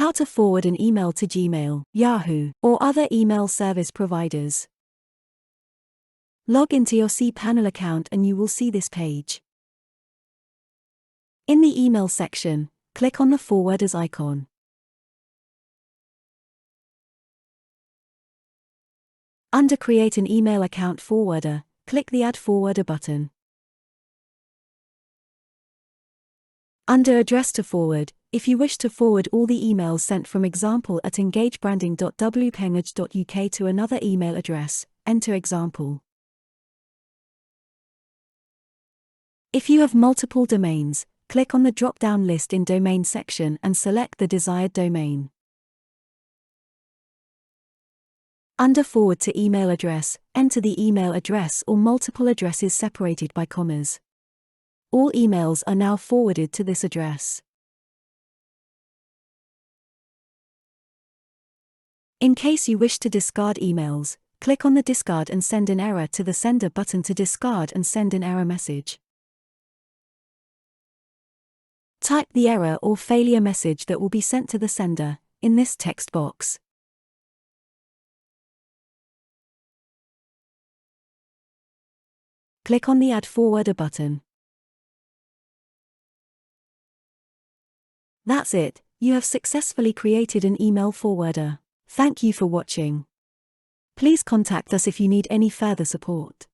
How to forward an email to Gmail, Yahoo, or other email service providers. Log into your cPanel account and you will see this page. In the email section, click on the forwarders icon. Under Create an Email Account Forwarder, click the Add Forwarder button. Under Address to Forward, if you wish to forward all the emails sent from example@engagebranding.wpengage.uk to another email address, enter example. If you have multiple domains, click on the drop-down list in Domain section and select the desired domain. Under Forward to Email Address, enter the email address or multiple addresses separated by commas. All emails are now forwarded to this address. In case you wish to discard emails, click on the Discard and Send an Error to the Sender button to discard and send an error message. Type the error or failure message that will be sent to the sender in this text box. Click on the Add Forwarder button. That's it, you have successfully created an email forwarder. Thank you for watching. Please contact us if you need any further support.